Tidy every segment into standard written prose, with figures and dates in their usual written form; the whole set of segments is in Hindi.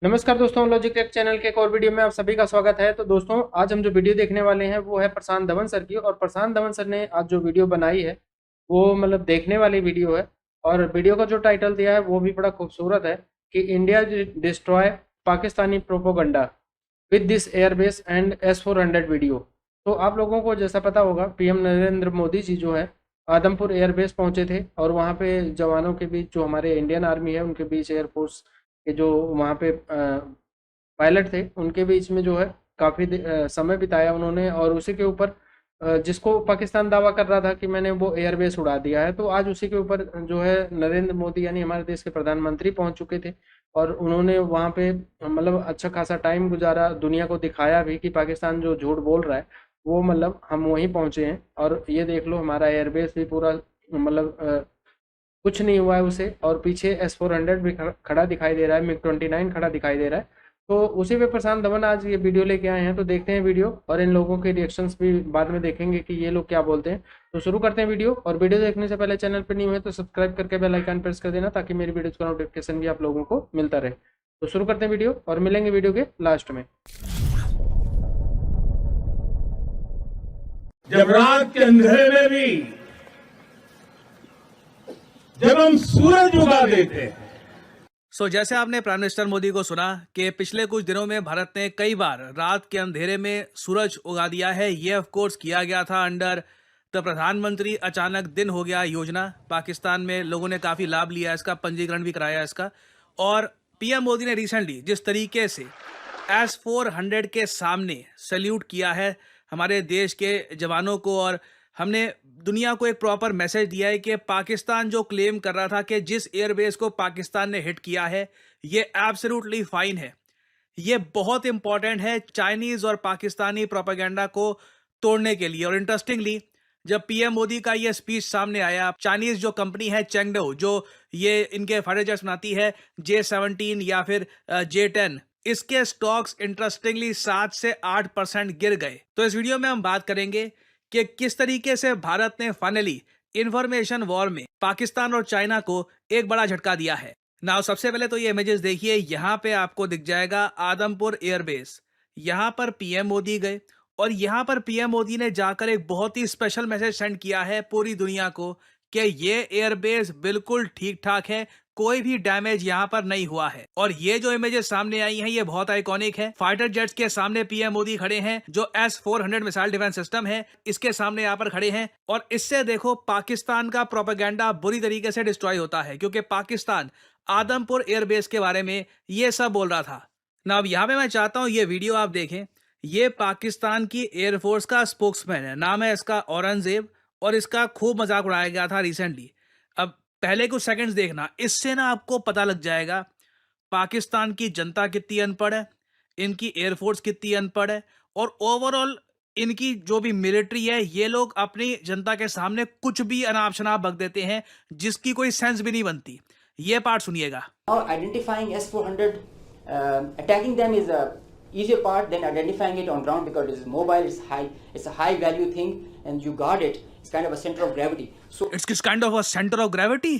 नमस्कार दोस्तों, लॉजिक टेक चैनल के एक और वीडियो में आप सभी का स्वागत है। तो दोस्तों, आज हम जो वीडियो देखने वाले हैं वो है प्रशांत धवन सर की। और प्रशांत धवन सर ने आज जो वीडियो बनाई है वो मतलब देखने वाली वीडियो है। और वीडियो का जो टाइटल दिया है वो भी बड़ा खूबसूरत है कि India destroy Pakistani propaganda with this airbase and S-400 video. तो आप लोगों को जैसा पता होगा, पीएम नरेंद्र मोदी जी जो है आदमपुर एयरबेस पहुंचे थे और वहां पे जवानों के बीच, जो हमारे इंडियन आर्मी है उनके बीच, एयरफोर्स के जो वहाँ पे पायलट थे उनके बीच में जो है काफ़ी समय बिताया उन्होंने। और उसी के ऊपर जिसको पाकिस्तान दावा कर रहा था कि मैंने वो एयरबेस उड़ा दिया है, तो आज उसी के ऊपर जो है नरेंद्र मोदी यानी हमारे देश के प्रधानमंत्री पहुंच चुके थे। और उन्होंने वहाँ पे मतलब अच्छा खासा टाइम गुजारा, दुनिया को दिखाया भी कि पाकिस्तान जो झूठ बोल रहा है वो मतलब हम वहीं पहुंचे हैं। और ये देख लो, हमारा एयरबेस भी पूरा मतलब कुछ नहीं हुआ है उसे। और पीछे S-400 भी खड़ा दिखाई दे रहा है, MiG-29 खड़ा दिखाई दे रहा है। तो उसी पे प्रशांत धवन आज ये वीडियो लेके आए हैं। तो देखते हैं वीडियो, और इन लोगों के रिएक्शंस भी बाद में देखेंगे कि ये लोग क्या बोलते हैं। तो शुरू करते हैं वीडियो। और वीडियो देखने से पहले चैनल पर नहीं हुए तो सब्सक्राइब करके बेल आइकन प्रेस कर देना, ताकि मेरी वीडियोस का नोटिफिकेशन भी आप लोगों को मिलता रहे। तो शुरू करते हैं वीडियो और मिलेंगे वीडियो के लास्ट में। जब रात के अंधेरे में भी जब हम सूरज उगा देते हैं। जैसे आपने प्राइम मिनिस्टर मोदी को सुना कि पिछले कुछ दिनों में भारत ने कई बार रात के अंधेरे में सूरज उगा दिया है। ये ऑफ कोर्स किया गया था अंडर द प्रधानमंत्री अचानक दिन हो गया योजना। पाकिस्तान में लोगों ने काफी लाभ लिया इसका, पंजीकरण भी कराया इसका। और पीएम मोदी ने रिसेंटली जिस तरीके से S-400 के सामने सल्यूट किया है हमारे देश के जवानों को, और हमने दुनिया को एक प्रॉपर मैसेज दिया है कि पाकिस्तान जो क्लेम कर रहा था कि जिस एयरबेस को पाकिस्तान ने हिट किया है ये एब्सोल्युटली फाइन है। ये बहुत इंपॉर्टेंट है चाइनीज और पाकिस्तानी प्रोपेगेंडा को तोड़ने के लिए। और इंटरेस्टिंगली, जब पीएम मोदी का ये स्पीच सामने आया, चाइनीज जो कंपनी है चेंगडो, जो ये इनके फाइटर जेट्स बनाती है, J-17 या फिर J-10, इसके स्टॉक्स इंटरेस्टिंगली 7 से 8% गिर गए। तो इस वीडियो में हम बात करेंगे कि किस तरीके से भारत ने फाइनली इंफॉर्मेशन वॉर में पाकिस्तान और चाइना को एक बड़ा झटका दिया है। नाउ सबसे पहले तो ये इमेजेस देखिए, यहाँ पे आपको दिख जाएगा आदमपुर एयरबेस। यहाँ पर पीएम मोदी गए और यहाँ पर पीएम मोदी ने जाकर एक बहुत ही स्पेशल मैसेज सेंड किया है पूरी दुनिया को कि ये एयरबेस बिल्कुल ठीक ठाक है, कोई भी डैमेज यहाँ पर नहीं हुआ है। और ये जो इमेजेस सामने आई हैं ये बहुत आइकॉनिक है। फाइटर जेट्स के सामने पीएम मोदी खड़े हैं, जो S-400 मिसाइल डिफेंस सिस्टम है इसके सामने यहाँ पर खड़े हैं। और इससे देखो पाकिस्तान का प्रोपेगेंडा बुरी तरीके से डिस्ट्रॉय होता है, क्योंकि पाकिस्तान आदमपुर एयरबेस के बारे में ये सब बोल रहा था ना। अब यहाँ पे मैं चाहता हूँ ये वीडियो आप देखें। ये पाकिस्तान की एयरफोर्स का स्पोक्समैन है, नाम है इसका औरंगजेब, और इसका खूब मजाक उड़ाया गया था रिसेंटली। अब पहले कुछ सेकंड्स देखना, इससे ना आपको पता लग जाएगा पाकिस्तान की जनता कितनी अनपढ़ है, इनकी एयरफोर्स कितनी अनपढ़ है, और ओवरऑल इनकी जो भी मिलिट्री है, ये लोग अपनी जनता के सामने कुछ भी अनाप शनाप बक देते हैं जिसकी कोई सेंस भी नहीं बनती। ये पार्ट सुनिएगा। Identifying S-400, attacking them is a easier part than identifying it on ground, because it's mobile, it's a high value thing, and you guard it. It's kind of a center of gravity. So it's kind of a centre of gravity,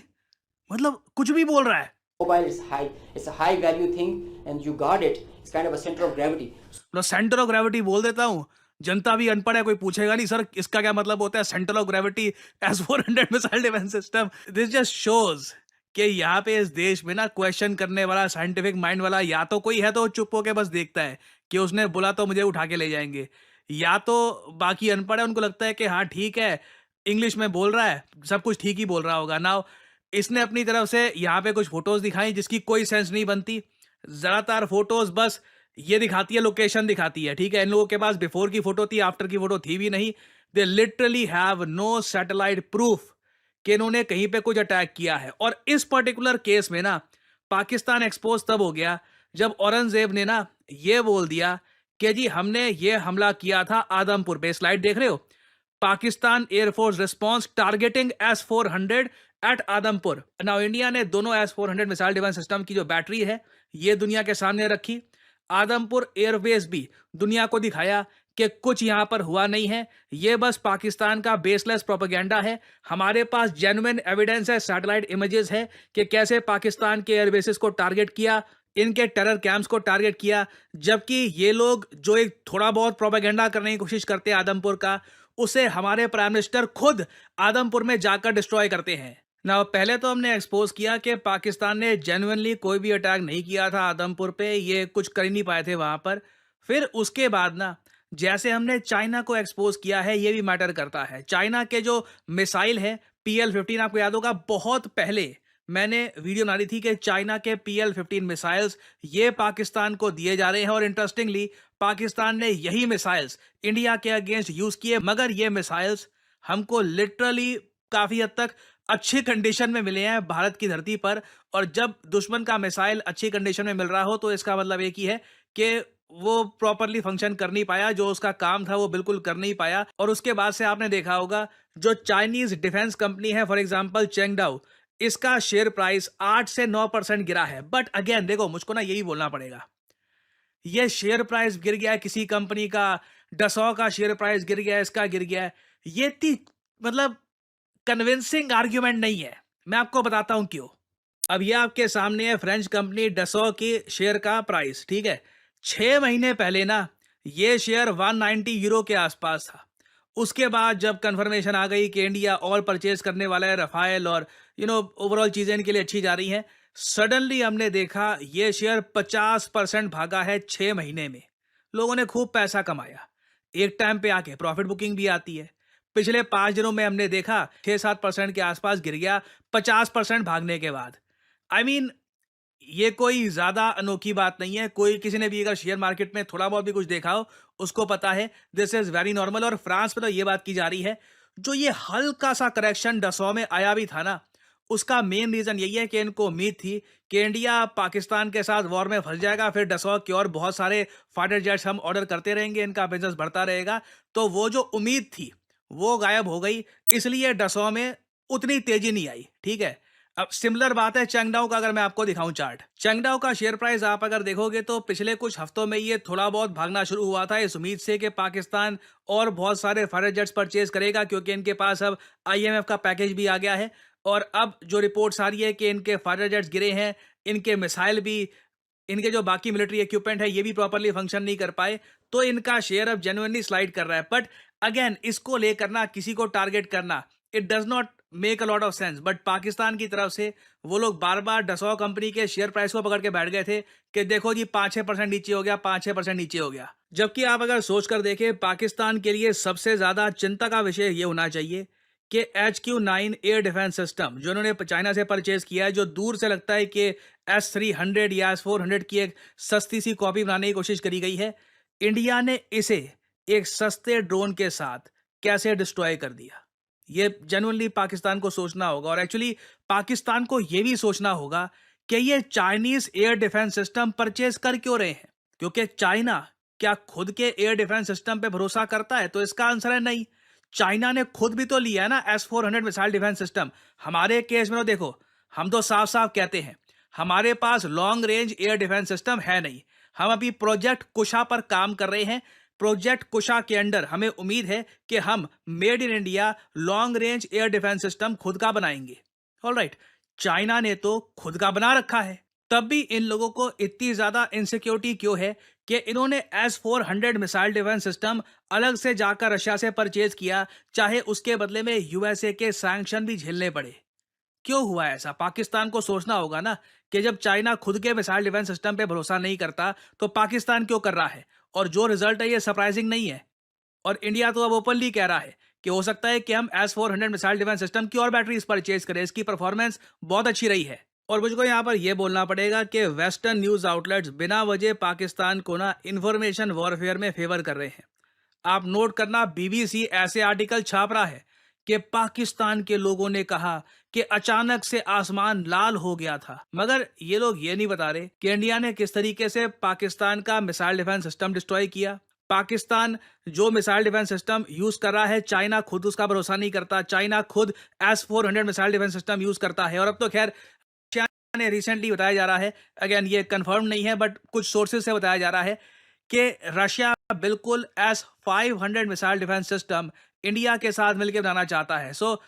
मतलब कुछ भी बोल रहा है। mobile is high, it's a high value thing, and you guard it. It's kind of a center of gravity. मतलब सेंटर ऑफ ग्रेविटी बोल देता हूँ, जनता भी अनपढ़ है, कोई पूछेगा नहीं सर इसका क्या मतलब होता है centre of gravity S-400 missile defence system. This just shows कि यहाँ पे इस देश में ना क्वेश्चन करने वाला, साइंटिफिक माइंड वाला या तो कोई है तो चुप होके बस देखता है कि उसने बोला तो मुझे उठा के ले जाएंगे, या तो बाकी अनपढ़ है, उनको लगता है कि हाँ ठीक है इंग्लिश में बोल रहा है, सब कुछ ठीक ही बोल रहा होगा। नाउ इसने अपनी तरफ से यहाँ पे कुछ फोटोज दिखाई जिसकी कोई सेंस नहीं बनती। ज्यादातर फोटोज बस ये दिखाती है, लोकेशन दिखाती है, ठीक है। इन लोगों के पास बिफोर की फोटो थी, आफ्टर की फोटो थी भी नहीं। They literally have no satellite proof कि इन्होंने कहीं पे कुछ अटैक किया है। और इस पर्टिकुलर केस में ना पाकिस्तान एक्सपोज तब हो गया जब औरंगजेब ने ना ये बोल दिया कि जी हमने ये हमला किया था आदमपुर पे। स्लाइड देख रहे हो, Pakistan air force response targeting S-400 at Adampur. Now India ने दोनों S-400 मिसाइल डिफेंस सिस्टम की जो बैटरी है ये दुनिया के सामने रखी। आदमपुर एयरबेस भी दुनिया को दिखाया कि कुछ यहाँ पर हुआ नहीं है, ये बस पाकिस्तान का बेसलेस प्रोपेगेंडा है। हमारे पास जेन्युइन एविडेंस है, सैटेलाइट इमेजेस है कि कैसे पाकिस्तान के एयरबेसेस को टारगेट किया, इनके टेरर कैंप्स को टारगेट किया, जबकि ये लोग जो एक थोड़ा बहुत प्रोपेगेंडा करने की कोशिश करते हैं आदमपुर का, उसे हमारे प्राइम मिनिस्टर खुद आदमपुर में जाकर डिस्ट्रॉय करते हैं ना। पहले तो हमने एक्सपोज किया कि पाकिस्तान ने जेन्युइनली कोई भी अटैक नहीं किया था आदमपुर पे, ये कुछ कर ही नहीं पाए थे वहां पर। फिर उसके बाद ना जैसे हमने चाइना को एक्सपोज किया है, ये भी मैटर करता है। चाइना के जो मिसाइल है PL-15, आपको याद होगा बहुत पहले मैंने वीडियो बना दी थी कि चाइना के PL-15 मिसाइल्स ये पाकिस्तान को दिए जा रहे हैं, और इंटरेस्टिंगली पाकिस्तान ने यही मिसाइल्स इंडिया के अगेंस्ट यूज किए, मगर ये मिसाइल्स हमको लिटरली काफी हद तक अच्छी कंडीशन में मिले हैं भारत की धरती पर। और जब दुश्मन का मिसाइल अच्छी कंडीशन में मिल रहा हो तो इसका मतलब एक ही है कि वो प्रॉपरली फंक्शन कर नहीं पाया, जो उसका काम था वो बिल्कुल कर नहीं पाया। और उसके बाद से आपने देखा होगा जो चाइनीज डिफेंस कंपनी है, फॉर एग्जांपल चेंगडाओ, इसका शेयर प्राइस 8 से 9% गिरा है। बट अगेन देखो, मुझको ना यही बोलना पड़ेगा, ये शेयर प्राइस गिर गया है किसी कंपनी का, डसॉ का शेयर प्राइस गिर गया है, इसका गिर गया है, ये इतनी मतलब कन्विंसिंग आर्ग्यूमेंट नहीं है। मैं आपको बताता हूं क्यों। अब ये आपके सामने है फ्रेंच कंपनी डसॉ की शेयर का प्राइस, ठीक है। 6 महीने पहले ना ये शेयर 190 यूरो के आसपास था। उसके बाद जब कंफर्मेशन आ गई कि इंडिया और परचेज करने वाला है रफाइल, और ओवरऑल चीजें इनके लिए अच्छी जा रही हैं, सडनली हमने देखा ये शेयर 50% भागा है 6 महीने में। लोगों ने खूब पैसा कमाया, एक टाइम पे आके प्रॉफिट बुकिंग भी आती है। पिछले 5 दिनों में हमने देखा 6-7% के आसपास गिर गया 50% भागने के बाद। आई मीन ये कोई ज्यादा अनोखी बात नहीं है। कोई किसी ने भी अगर शेयर मार्केट में थोड़ा बहुत भी कुछ देखा हो उसको पता है दिस इज वेरी नॉर्मल। और फ्रांस में तो ये बात की जा रही है, जो ये हल्का सा करेक्शन डसॉ में आया भी था ना, उसका मेन रीजन यही है कि इनको उम्मीद थी कि इंडिया पाकिस्तान के साथ वॉर में फंस जाएगा, फिर डसॉ के और बहुत सारे फाइटर जेट्स हम ऑर्डर करते रहेंगे, इनका बिजनेस बढ़ता रहेगा। तो वो जो उम्मीद थी वो गायब हो गई, इसलिए डसॉ में उतनी तेजी नहीं आई, ठीक है। अब सिमिलर बात है चेंगडाओ का। अगर मैं आपको दिखाऊं चार्ट, चेंगडाओ का शेयर प्राइस आप अगर देखोगे तो पिछले कुछ हफ्तों में ये थोड़ा बहुत भागना शुरू हुआ था, इस उम्मीद से कि पाकिस्तान और बहुत सारे फाइटर जेट्स परचेज करेगा, क्योंकि इनके पास अब IMF का पैकेज भी आ गया है। और अब जो रिपोर्ट्स आ रही है कि इनके फाइटर जेट्स गिरे हैं, इनके मिसाइल भी, इनके जो बाकी मिलिट्री इक्विपमेंट है ये भी प्रॉपरली फंक्शन नहीं कर पाए, तो इनका शेयर अब जेन्युइनली स्लाइड कर रहा है। बट अगेन इसको लेकर ना किसी को टारगेट करना, it does not make a lot of sense. But Pakistan की तरफ से वो लोग बार बार डसॉ कंपनी के शेयर प्राइस को पकड़ के बैठ गए थे कि देखो जी 5-6% नीचे हो गया, 5-6% नीचे हो गया। जबकि आप अगर सोच कर देखें, पाकिस्तान के लिए सबसे ज्यादा चिंता का विषय ये होना चाहिए कि HQ-9 एयर डिफेंस सिस्टम जो इन्होंने चाइना से परचेज किया है, जो दूर से लगता है कि S-300 या S-400 की एक सस्ती सी कॉपी बनाने की कोशिश करी गई है, इंडिया ने इसे एक सस्ते ड्रोन के साथ कैसे डिस्ट्रॉय कर दिया। ये जेन्युइनली पाकिस्तान को सोचना होगा। और एक्चुअली पाकिस्तान को ये भी सोचना होगा कि ये Chinese air defence system purchase कर क्यों रहे हैं, क्योंकि चाइना क्या खुद के एयर डिफेंस सिस्टम पे भरोसा करता है? तो इसका आंसर है नहीं। चाइना ने खुद भी तो लिया है ना S-400 मिसाइल डिफेंस सिस्टम। हमारे केस में तो देखो, हम तो साफ साफ कहते हैं हमारे पास long range air defence system है नहीं। हम अभी प्रोजेक्ट कुशा पर काम कर रहे हैं। प्रोजेक्ट कुशा के अंडर हमें उम्मीद है कि हम made in India long range air defence system खुद का बनाएंगे। ऑलराइट, चाइना ने तो खुद का बना रखा है, तब भी इन लोगों को इतनी ज्यादा इनसिक्योरिटी क्यों है कि इन्होंने S-400 मिसाइल डिफेंस सिस्टम अलग से जाकर रशिया से परचेज किया, चाहे उसके बदले में USA के सैंक्शन भी झेलने पड़े। क्यों हुआ ऐसा? पाकिस्तान को सोचना होगा ना कि जब चाइना खुद के मिसाइल डिफेंस सिस्टम पे भरोसा नहीं करता तो पाकिस्तान क्यों कर रहा है? और जो रिजल्ट है ये सरप्राइजिंग नहीं है। और इंडिया तो अब ओपनली कह रहा है कि हो सकता है कि हम S-400 मिसाइल डिफेंस सिस्टम की और बैटरीज परचेज करें, इसकी परफॉर्मेंस बहुत अच्छी रही है। और मुझको यहाँ पर यह बोलना पड़ेगा कि वेस्टर्न न्यूज आउटलेट्स बिना वजह पाकिस्तान को ना इंफॉर्मेशन वॉरफेयर में फेवर कर रहे हैं। आप नोट करना, BBC ऐसे आर्टिकल छाप रहा है कि पाकिस्तान के लोगों ने कहा कि अचानक से आसमान लाल हो गया था, मगर ये लोग ये नहीं बता रहे कि इंडिया ने किस तरीके से पाकिस्तान का मिसाइल डिफेंस सिस्टम डिस्ट्रॉय किया। पाकिस्तान जो मिसाइल डिफेंस सिस्टम यूज कर रहा है, चाइना खुद उसका भरोसा नहीं करता। चाइना खुद S-400 missile defence system use करता है। और अब तो खैर ने रिसेंटली बताया जा रहा है, अगेन ये कंफर्म नहीं है बट कुछ सोर्सेज से बताया जा रहा है कि रशिया बिल्कुल S-500 missile defence system India के साथ मिलकर बनाना चाहता है। So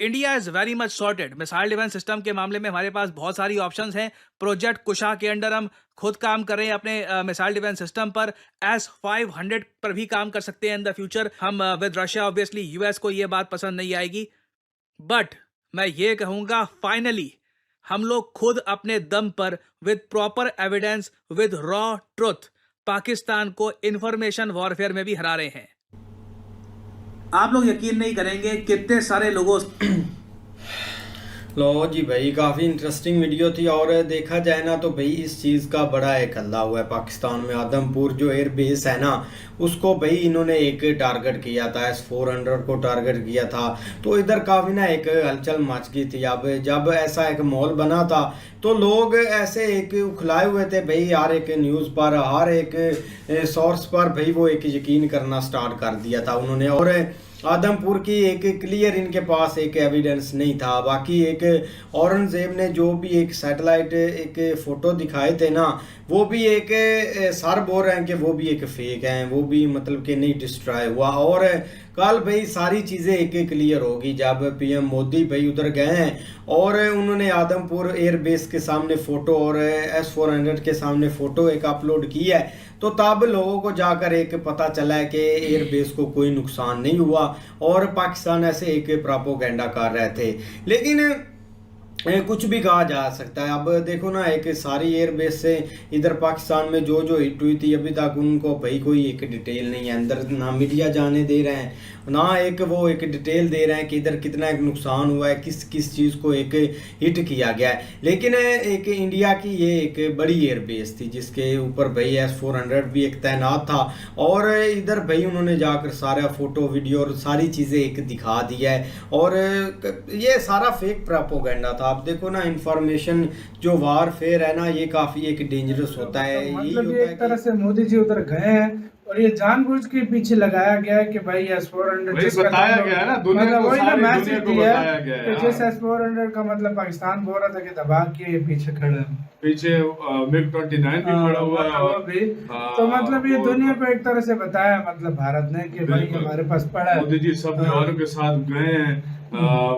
India is very much sorted. Missile defence system के मामले में हमारे पास बहुत सारी ऑप्शंस हैं। प्रोजेक्ट कुशा के अंडर हम खुद काम कर रहे हैं अपने मिसाइल डिफेंस सिस्टम पर। S-500 पर भी काम कर सकते हैं इन द फ्यूचर हम विद रशिया। ऑब्वियसली यूएस को ये बात पसंद नहीं आएगी, बट मैं ये कहूंगा फाइनली हम लोग खुद अपने दम पर with proper evidence, with raw truth Pakistan को इंफॉर्मेशन वॉरफेयर में भी हरा रहे हैं। आप लोग यकीन नहीं करेंगे कितने सारे लोगों लो जी भाई, काफ़ी इंटरेस्टिंग वीडियो थी। और देखा जाए ना तो भाई इस चीज़ का बड़ा एक हल्ला हुआ है पाकिस्तान में। आदमपुर जो एयर बेस है ना, उसको भाई इन्होंने एक टारगेट किया था, S-400 को टारगेट किया था। तो इधर काफ़ी ना एक हलचल मच गई थी। अब जब ऐसा एक माहौल बना था तो लोग ऐसे एक उखलाए हुए थे भाई, हर एक न्यूज़ पर, हर एक सोर्स पर भाई वो एक यकीन करना स्टार्ट कर दिया था उन्होंने। और आदमपुर की एक क्लियर इनके पास एक एविडेंस नहीं था। बाकी एक औरंगजेब ने जो भी एक सैटेलाइट एक फ़ोटो दिखाए थे ना, वो भी एक सर बोल रहे हैं कि वो भी एक फेक हैं, वो भी मतलब कि नहीं डिस्ट्रॉय हुआ। और कल भाई सारी चीज़ें एक क्लियर होगी जब पीएम मोदी भाई उधर गए हैं और उन्होंने आदमपुर एयरबेस के सामने फ़ोटो और S-400 के सामने फ़ोटो एक अपलोड की है। तो तब लोगों को जाकर एक पता चला है कि एयरबेस को कोई नुकसान नहीं हुआ और पाकिस्तान ऐसे एक प्रोपेगेंडा कर रहे थे। लेकिन कुछ भी कहा जा सकता है। अब देखो ना, एक सारी एयरबेस से इधर पाकिस्तान में जो जो हिट हुई थी अभी तक उनको भाई कोई एक डिटेल नहीं है अंदर, ना मीडिया जाने दे रहे हैं, ना एक वो एक डिटेल दे रहे हैं कि इधर कितना एक नुकसान हुआ है, किस किस चीज़ को एक हिट किया गया है। लेकिन एक इंडिया की ये एक बड़ी एयरबेस थी जिसके ऊपर भाई S-400 भी एक तैनात था और इधर भाई उन्होंने जाकर सारा फोटो वीडियो और सारी चीज़ें एक दिखा दिया है। और ये सारा फेक प्रोपेगेंडा था। आप देखो ना, इंफॉर्मेशन जो वारफेयर है ना, ये काफ़ी एक डेंजरस होता है। मतलब ये एक तरह से मोदी जी उधर गए हैं और ये जानबूझ के पीछे लगाया गया है कि भाई S-400 बताया गया है ना, दुनिया मतलब को वही ना सारी मैसेज दुनिया को दिया बताया है गया है। कि जिस S-400 का मतलब पाकिस्तान बोल रहा था कि दबा के ये पीछे खड़े हैं, पीछे MiG-29 भी खड़ा हुआ है वो भी। तो मतलब ये दुनिया को एक तरह से बताया मतलब भारत ने कि भाई हमारे पास पड़ा है। मोदी जी सब जवानों के साथ गए हैं,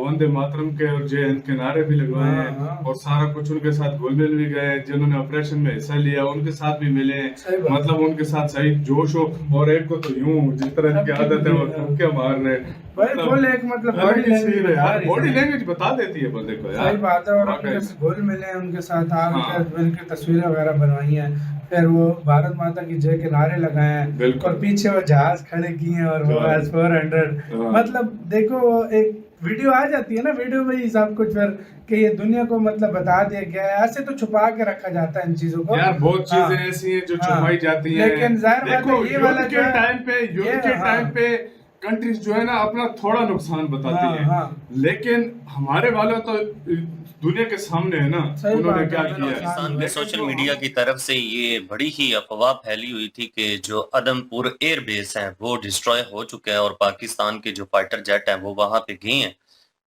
वंदे मातरम के और जय हिंद के नारे भी लगवाए हैं और सारा कुछ उनके साथ घुल मिल भी गए। जिन्होंने ऑपरेशन में हिस्सा लिया उनके साथ भी मिले, मतलब उनके साथ सही जोश हो। और एक को तो यूं जिस तरह की आदत है वो धक्के मार रहे, एक मतलब बॉडी लैंग्वेज बता देती है बंदे को यार। सही बात है। और उनके घुल मिले, उनके साथ आकर मिलकर तस्वीरें वगैरह बनवाई हैं, फिर वो भारत माता की जय के नारे लगाए हैं और पीछे वो जहाज खड़े किए हैं और वो S-400 मतलब देखो एक वीडियो आ जाती है ना, वीडियो में ही सब कुछ फिर कि ये दुनिया को मतलब बता दिया गया है। ऐसे तो छुपा के रखा जाता है इन चीजों को यार, बहुत चीजें ऐसी हैं जो छुपाई जाती हैं। लेकिन जाहिर बात है ये वाला के टाइम पे कंट्रीज जो है ना अपना थोड़ा नुकसान बताती है, लेकिन हमारे वालों तो दुनिया के सामने है ना उन्होंने क्या किया है। पाकिस्तान में सोशल मीडिया की तरफ से ये बड़ी ही अफवाह फैली हुई थी कि जो आदमपुर एयर बेस है वो डिस्ट्रॉय हो चुका है और पाकिस्तान के जो फाइटर जेट हैं वो वहां पे गए हैं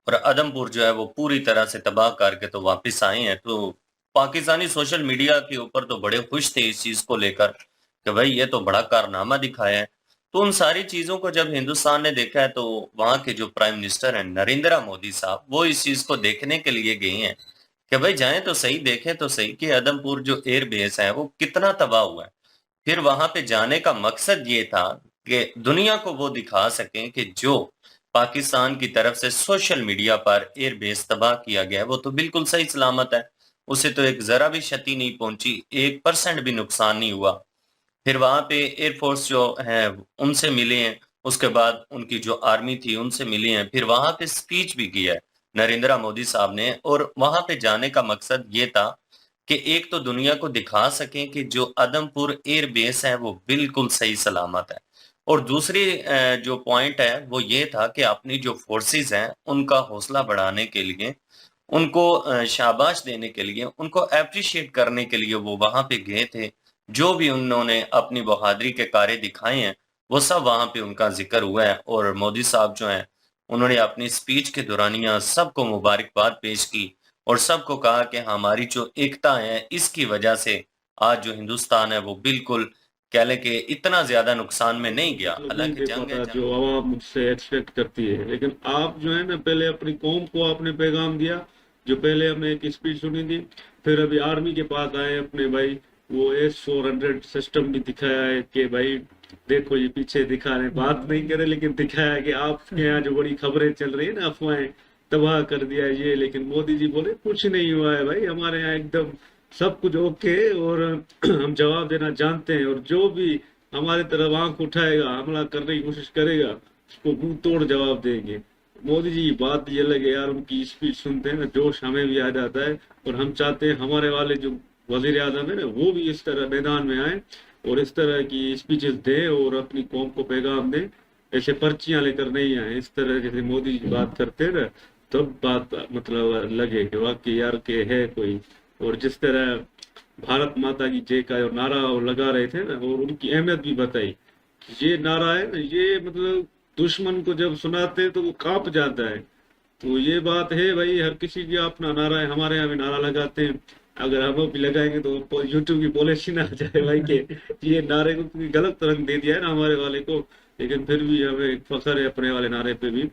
और आदमपुर जो है वो पूरी तरह से तबाह करके तो वापस आए हैं। तो पाकिस्तानी सोशल मीडिया के ऊपर तो बड़े खुश थे इस चीज को लेकर कि भाई ये तो बड़ा कारनामा दिखाया है। तो उन सारी चीजों को जब हिंदुस्तान ने देखा है तो वहां के जो प्राइम मिनिस्टर हैं नरेंद्र मोदी साहब, वो इस चीज को देखने के लिए गए हैं कि भाई जाएं तो सही, देखें तो सही कि आदमपुर जो एयर बेस है वो कितना तबाह हुआ है। फिर वहां पे जाने का मकसद ये था कि दुनिया को वो दिखा सकें कि जो पाकिस्तान की तरफ से सोशल मीडिया पर एयर बेस तबाह किया गया है वो तो बिल्कुल सही सलामत है, उसे तो एक जरा भी क्षति नहीं पहुंची, 1% भी नुकसान नहीं हुआ। फिर वहां पे एयरफोर्स जो है उनसे मिले हैं, उसके बाद उनकी जो आर्मी थी उनसे मिले हैं, फिर वहां पे स्पीच भी किया है नरेंद्र मोदी साहब ने। और वहां पे जाने का मकसद ये था कि एक तो दुनिया को दिखा सकें कि जो आदमपुर एयर बेस है वो बिल्कुल सही सलामत है, और दूसरी जो पॉइंट है वो ये था कि अपनी जो फोर्सेस हैं उनका हौसला बढ़ाने के लिए, उनको शाबाश देने के लिए, उनको अप्रिशिएट करने के लिए वो वहां पे गए थे। जो भी उन्होंने अपनी बहादुरी के कार्य दिखाए हैं वो सब वहां पे उनका जिक्र हुआ है। और मोदी साहब जो हैं उन्होंने अपनी स्पीच के दौरानिया सबको मुबारकबाद पेश की और सबको कहा कि हमारी जो एकता है इसकी वजह से आज जो हिंदुस्तान है वो बिल्कुल कह लें कि इतना ज्यादा नुकसान में नहीं गया। हालांकि जंग है, जो आवाम मुझसे एक्सपेक्ट करती है, लेकिन आप जो है ना पहले अपनी कौम को आपने पैगाम दिया, जो पहले हमने एक स्पीच सुनी थी, फिर अभी आर्मी के पास आए अपने भाई, वो S-400 सिस्टम भी दिखाया है कि भाई देखो ये पीछे दिखा रहे, बात नहीं करे लेकिन दिखाया कि आपके यहाँ जो बड़ी खबरें चल रही है ना, अफवाहें तबाह कर दिया ये, लेकिन मोदी जी बोले कुछ नहीं हुआ है भाई, हमारे यहाँ एकदम सब कुछ ओके, और हम जवाब देना जानते हैं, और जो भी हमारी तरफ आंख उठाएगा, हमला करने की कोशिश करेगा, उसको मुंह तोड़ जवाब देंगे। मोदी जी की बात ये लगे यार, उनकी स्पीच सुनते हैं ना जोश हमें भी आ जाता है, और हम चाहते हैं हमारे वाले जो वजीर आजम है ना, वो भी इस तरह मैदान में आए और इस तरह की स्पीचेस दें और अपनी कौम को पैगाम दें, ऐसे पर्चियां लेकर नहीं आए। इस तरह जैसे मोदी जी बात करते हैं ना, तब बात मतलब लगे कि वाकई यार के है कोई। और जिस तरह भारत माता की जय का नारा लगा रहे थे ना, और उनकी अहमियत भी बताई, ये नारा है ना, ये मतलब दुश्मन को जब सुनाते तो वो कांप जाता है। तो ये बात है भाई, हर किसी की अपना नारा है, हमारे यहाँ भी नारा लगाते हैं, अगर हम भी लगाएंगे तो यूट्यूब की पॉलिसी ना आ जाए भाई के ये नारे को गलत रंग दे दिया है ना हमारे वाले को, लेकिन फिर भी हमें फख्र है अपने वाले नारे पे भी,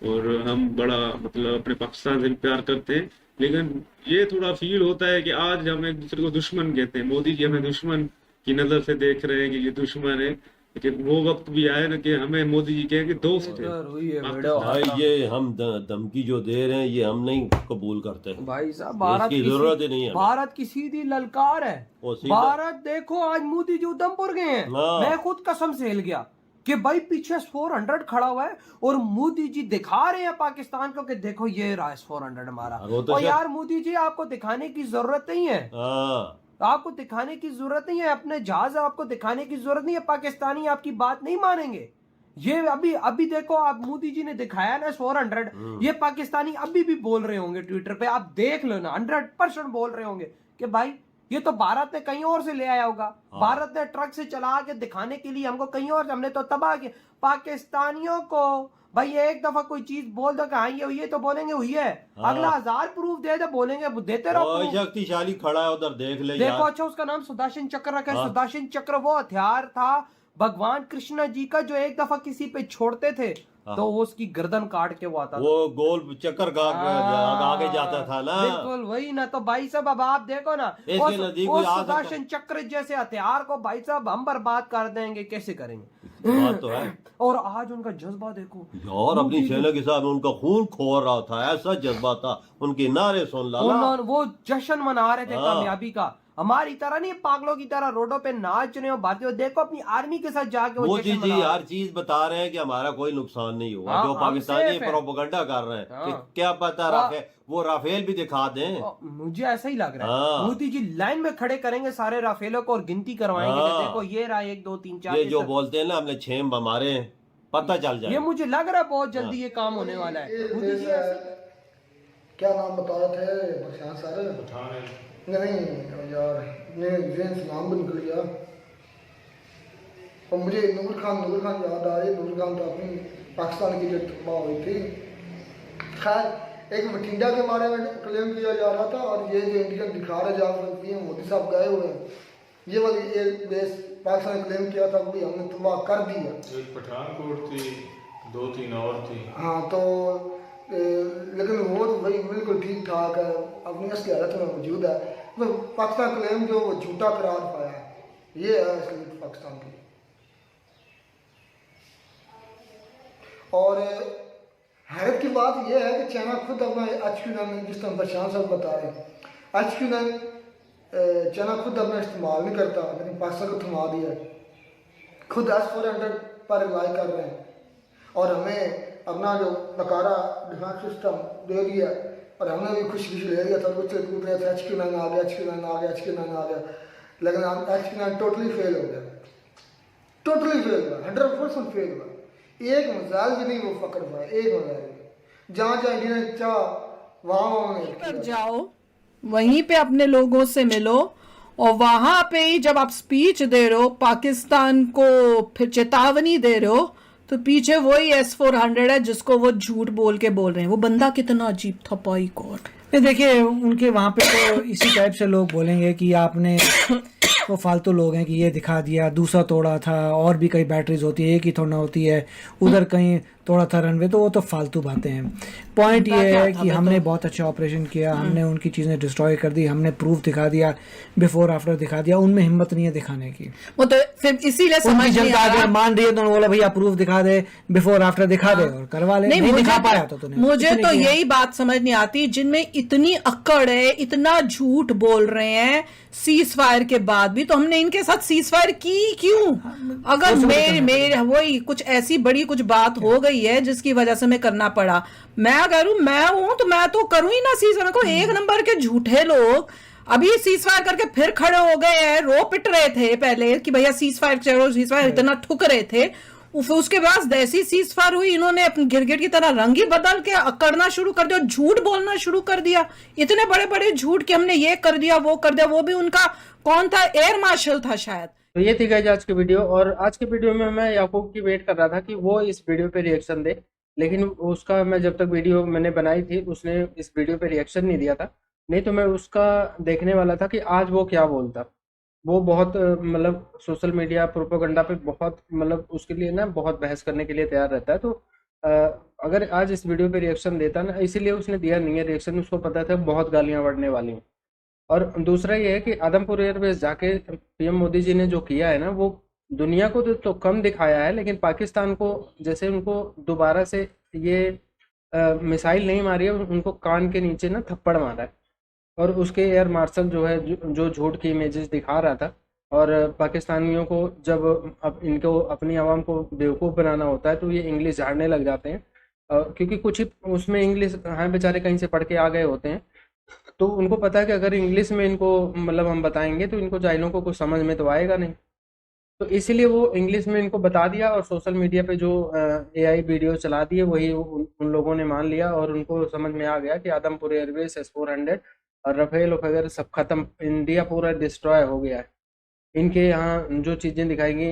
और हम बड़ा मतलब अपने पाकिस्तान से भी प्यार करते हैं। लेकिन ये थोड़ा फील होता है कि आज हम एक दूसरे को दुश्मन कहते हैं, मोदी जी हमें दुश्मन की नजर से देख रहे हैं कि ये दुश्मन है, लेकिन वो वक्त भी आया ना कि हमें मोदी जी कहें कि दोस्त है। भाई ये हम धमकी जो दे रहे हैं ये हम नहीं कबूल करते भाई साहब, भारत की जरूरत ही नहीं है, भारत की सीधी ललकार है। भारत देखो आज मोदी जी उधमपुर गए हैं, मैं खुद कसम से हिल गया कि भाई पीछे S-400 खड़ा हुआ है और मोदी जी दिखा रहे हैं पाकिस्तान को कि देखो ये रहा S-400 हमारा। तो और यार मोदी जी आपको दिखाने की जरूरत नहीं है, आपको दिखाने की जरूरत नहीं है, अपने जहाज आपको दिखाने की जरूरत नहीं है, पाकिस्तानी आपकी बात नहीं मानेंगे। ये अभी देखो आप मोदी जी ने दिखाया ना S-400, ये पाकिस्तानी अभी भी बोल रहे होंगे ट्विटर पे, आप देख लो ना, 100% बोल रहे होंगे कि भाई ये तो भारत ने कहीं और से ले आया होगा, भारत ने ट्रक से चला के दिखाने के लिए हमको कहीं और, हमने तो तबाह किया। पाकिस्तानियों को भाई एक दफा कोई चीज बोल दो कि हाँ ये हुई है तो बोलेंगे हुई है, अगला 1000 प्रूफ दे दे बोलेंगे, देते रहो। शक्तिशाली खड़ा है उधर, देख ले देखो। अच्छा उसका नाम सुदर्शन चक्र रखा है। सुदर्शन चक्र वो हथियार था भगवान कृष्ण जी का, जो एक दफा किसी पे छोड़ते थे तो वो उसकी गर्दन काट के वो आता, वो गोल चक्कर का आगे जाता था ना, बिल्कुल वही ना। तो भाई साहब अब आप देखो ना, सुदर्शन चक्र जैसे हथियार को भाई साहब हम बर्बाद कर देंगे, कैसे करेंगे? बात तो है। और आज उनका जज्बा देखो यार, अपनी सेना के साथ उनका खून खो रहा था, ऐसा जज्बा था, उनके नारे सुन ला, वो जश्न मना रहे थे कामयाबी का, हमारी तरह नहीं पागलों की तरह रोडों पे नाच रहे हो भारतीय। देखो अपनी आर्मी के साथ जाके मोदी जी हर चीज बता रहे हैं कि हमारा कोई नुकसान नहीं हुआ। जो पाकिस्तानी प्रोपेगेंडा कर रहे हैं कि क्या पता वो राफेल भी दिखा दें, मुझे ऐसा ही लग रहा है। मोदी जी लाइन में खड़े करेंगे सारे राफेलों को और गिनती करवाएंगे, देखो ये रहा 1 2 3 4, ये जो बोलते हैं ना हमने 6 हमारे पता चल जाए। ये मुझे लग रहा है बहुत जल्दी ये काम होने वाला है। मोदी जी क्या नाम बताया थे सर? नहीं यार, नहीं नाम भी निकल गया। और मुझे नूर खान याद आ रही। नूर खान तो अपनी पाकिस्तान की जो तबाह हुई थी। खैर एक बठिंडा के बारे में क्लेम किया जा रहा था, और ये जो इंडियन दिखा रहे जा सकती है, मोदी साहब गए हुए हैं, ये वाली एक बेस पाकिस्तान ने क्लेम किया था कि हमने तबाह कर दी है। एक पठानकोट थी, 2-3 और थी। हाँ तो लेकिन वो तो भाई बिल्कुल ठीक ठाक है, अपनी असली हालत में मौजूद है। तो पाकिस्तान क्लेम जो वो झूठा करार पाया है, ये है असली पाकिस्तान की। और हैरत की बात यह है कि चाइना खुद अपना HQ-9, जिस तरह प्रशांत साहब बता रहे हैं, HQ-9 चाइना खुद अपना इस्तेमाल नहीं करता, लेकिन पाकिस्तान को थमा दिया है। खुद S-400 पर रिलाई कर रहे हैं, और हमें अपना जो नकारा डिफेंस सिस्टम दे दिया, और हमने भी खुशी ले लिया था, बच्चे कूद रहे थे HQ-9 आ गया, HQ-9 आ गया, HQ-9 आ गया, लेकिन HQ-9 टोटली फेल हो गया, टोटली फेल हुआ, 100% फेल हुआ। एक मिसाल भी नहीं वो पकड़ पाया, एक मिसाल। जहाँ जहाँ इंडिया ने चाह वहाँ जाओ, वहीं पे अपने लोगों से मिलो, और वहां पे ही जब आप स्पीच दे रहे हो, पाकिस्तान को फिर चेतावनी दे रहे हो, तो पीछे वही S-400 है जिसको वो झूठ बोल के बोल रहे हैं। वो बंदा कितना अजीब था, बाई गॉड। देखिए उनके वहाँ पे तो इसी टाइप से लोग बोलेंगे कि आपने वो फालतू लोग हैं कि ये दिखा दिया, दूसरा तोड़ा था, और भी कई बैटरीज होती है, एक ही थोड़ा होती है, उधर कहीं तोड़ा था रनवे, तो वो तो फालतू बातें हैं। पॉइंट ये है कि हमने बहुत अच्छा ऑपरेशन किया, हमने उनकी चीज़ें डिस्ट्रॉय कर दी, हमने प्रूफ दिखा दिया, बिफोर आफ्टर दिखा दिया, उनमें हिम्मत नहीं है दिखाने की। वो तो फिर इसीलिए समझ नहीं आ रहा, मान रही है तो बोला भैया प्रूफ दिखा दे, बिफोर आफ्टर दिखा दे और करवा ले। नहीं दिखा पाया तो तूने। मुझे तो यही बात समझ नहीं आती, जिनमें इतनी अक्कड़ है, इतना झूठ बोल रहे हैं सीज फायर के बाद भी, तो हमने इनके साथ सीज फायर की क्यों? अगर मेरे वही कुछ ऐसी बड़ी कुछ बात हो गई है जिसकी वजह से मैं करना पड़ा, मैं करूं, मैं हूं तो मैं तो करूं ही ना सीज फायर को। एक नंबर के झूठे लोग अभी सीज फायर करके फिर खड़े हो गए हैं, रो पिट रहे थे पहले कि भैया सीज फायर करो, सीज फायर इतना ठुक रहे थे, उसके बाद जैसी सीज फायर हुई इन्होंने अपनी गिरगिट की तरह रंग ही बदल के करना शुरू कर दिया, झूठ बोलना शुरू कर दिया, इतने बड़े बड़े झूठ कि हमने ये कर दिया वो कर दिया। वो भी उनका कौन था, एयर मार्शल था शायद। तो ये थी गाइस आज की वीडियो, और आज की वीडियो में मैं याकूब की वेट कर रहा था कि वो इस वीडियो पे रिएक्शन दे, लेकिन उसका मैं जब तक वीडियो मैंने बनाई थी उसने इस वीडियो पे रिएक्शन नहीं दिया था, नहीं तो मैं उसका देखने वाला था कि आज वो क्या बोलता। वो बहुत मतलब सोशल मीडिया प्रोपेगेंडा पे बहुत मतलब उसके लिए ना बहुत बहस करने के लिए तैयार रहता है, तो अगर आज इस वीडियो पे रिएक्शन देता ना, इसीलिए उसने दिया नहीं है रिएक्शन, उसको पता था बहुत गालियां बढ़ने वाली हैं। और दूसरा ये है कि आदमपुर एयरबेस जाके पीएम मोदी जी ने जो किया है ना, वो दुनिया को तो कम दिखाया है, लेकिन पाकिस्तान को जैसे उनको दोबारा से ये मिसाइल नहीं मारी है, उनको कान के नीचे ना थप्पड़ मारा है। और उसके एयर मार्शल जो है जो झूठ की इमेजेस दिखा रहा था, और पाकिस्तानियों को जब अब इनको अपनी आवाम को बेवकूफ़ बनाना होता है तो ये इंग्लिश झाड़ने लग जाते हैं, क्योंकि कुछ ही उसमें इंग्लिश हाँ बेचारे कहीं से पढ़ के आ गए होते हैं, तो उनको पता है कि अगर इंग्लिश में इनको मतलब हम बताएंगे तो इनको जाहिलों को कुछ समझ में तो आएगा नहीं, तो इसीलिए वो इंग्लिश में इनको बता दिया। और सोशल मीडिया पे जो AI वीडियो चला दिए वही उन लोगों ने मान लिया, और उनको समझ में आ गया कि आदमपुर एयरबेस S-400 और राफेल वगैरह सब खत्म, इंडिया पूरा डिस्ट्रॉय हो गया है। इनके यहाँ जो चीज़ें दिखाएंगी,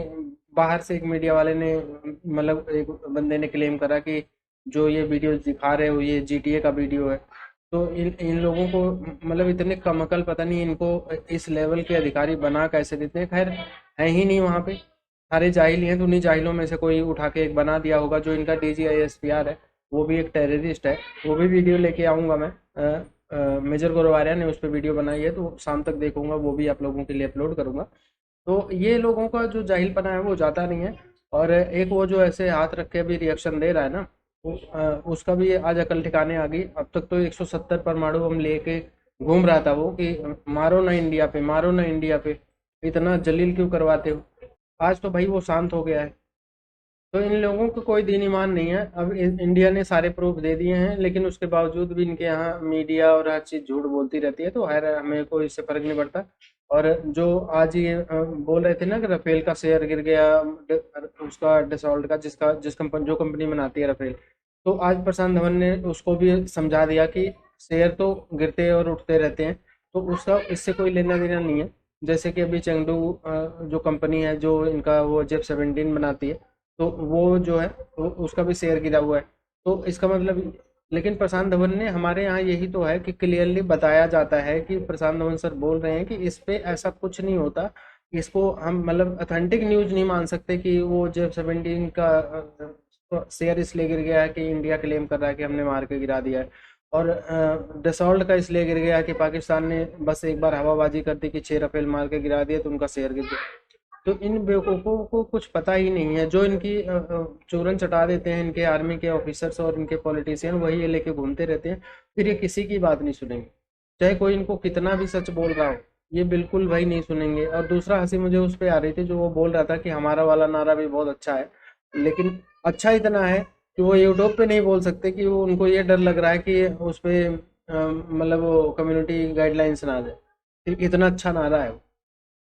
बाहर से एक मीडिया वाले ने मतलब एक बंदे ने क्लेम करा कि जो ये वीडियो दिखा रहे हो ये GTA का वीडियो है, तो इन लोगों को मतलब इतने कम अकल, पता नहीं इनको इस लेवल के अधिकारी बना कैसे देते हैं। खैर है ही नहीं वहाँ पे, सारे जाहिल हैं, तो उन्हीं जाहिलों में से कोई उठा के एक बना दिया होगा। जो इनका DGI-SPR है वो भी एक टेररिस्ट है, वो भी वीडियो लेके आऊँगा मैं, मेजर गोरवारिया ने उस पर वीडियो बनाई है, तो शाम तक देखूंगा, वो भी आप लोगों के लिए अपलोड करूंगा। तो ये लोगों का जो जाहिलपना है वो जाता नहीं है। और एक वो जो ऐसे हाथ रख के अभी रिएक्शन दे रहा है ना, उसका भी आज अकल ठिकाने आ गई। अब तक तो 170 परमाणु बम लेके घूम रहा था वो कि मारो ना इंडिया पे, मारो ना इंडिया पे, इतना जलील क्यों करवाते हो। आज तो भाई वो शांत हो गया है, तो इन लोगों को कोई दीन ईमान नहीं है। अब इंडिया ने सारे प्रूफ दे दिए हैं, लेकिन उसके बावजूद भी इनके यहाँ मीडिया और हर चीज़ झूठ बोलती रहती है, तो खैर हमें कोई इससे फर्क नहीं पड़ता। और जो आज ये बोल रहे थे ना कि राफेल का शेयर गिर गया, उसका डसॉल्ट का जिस कंपनी जो कंपनी बनाती है राफेल, तो आज प्रशांत धवन ने उसको भी समझा दिया कि शेयर तो गिरते और उठते रहते हैं, तो उसका इससे कोई लेना देना नहीं है। जैसे कि अभी चेंगडू जो कंपनी है जो इनका वो J-17 बनाती है, तो वो जो है तो उसका भी शेयर गिरा हुआ है। तो इसका मतलब, लेकिन प्रशांत धवन ने हमारे यहाँ यही तो है कि क्लियरली बताया जाता है कि प्रशांत धवन सर बोल रहे हैं कि इस पे ऐसा कुछ नहीं होता, इसको हम मतलब ऑथेंटिक न्यूज़ नहीं मान सकते कि वो J-17 का शेयर इसलिए गिर गया है कि इंडिया क्लेम कर रहा है कि हमने मार के गिरा दिया है, और डसॉल्ट का इसलिए गिर गया कि पाकिस्तान ने बस एक बार हवाबाजी कर दी कि 6 राफेल मार के गिरा दिए तो उनका शेयर गिर गया। तो इन बेवकूफ़ों को कुछ पता ही नहीं है, जो इनकी चूरन चटा देते हैं इनके आर्मी के ऑफिसर्स और इनके पॉलिटिशियन, वही ये लेके घूमते रहते हैं, फिर ये किसी की बात नहीं सुनेंगे, चाहे कोई इनको कितना भी सच बोल रहा हो, ये बिल्कुल भाई नहीं सुनेंगे। और दूसरा हंसी मुझे उस पर आ रही थी जो वो बोल रहा था कि हमारा वाला नारा भी बहुत अच्छा है, लेकिन अच्छा इतना है कि वो यूट्यूब पे नहीं बोल सकते, कि वो उनको ये डर लग रहा है कि उस पर मतलब वो कम्युनिटी गाइडलाइंस ना आ जाए, इतना अच्छा नारा है।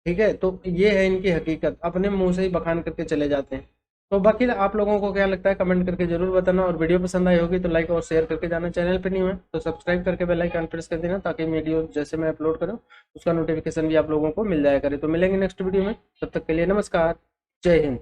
ठीक है, तो ये है इनकी हकीकत, अपने मुंह से ही बखान करके चले जाते हैं। तो बाकी आप लोगों को क्या लगता है कमेंट करके जरूर बताना, और वीडियो पसंद आई होगी तो लाइक और शेयर करके जाना। चैनल पे नहीं हुआ तो सब्सक्राइब करके बेल आइकन प्रेस कर देना, ताकि वीडियो जैसे मैं अपलोड करूँ उसका नोटिफिकेशन भी आप लोगों को मिल जाया करे। तो मिलेंगे नेक्स्ट वीडियो में, तब तक के लिए नमस्कार, जय हिंद।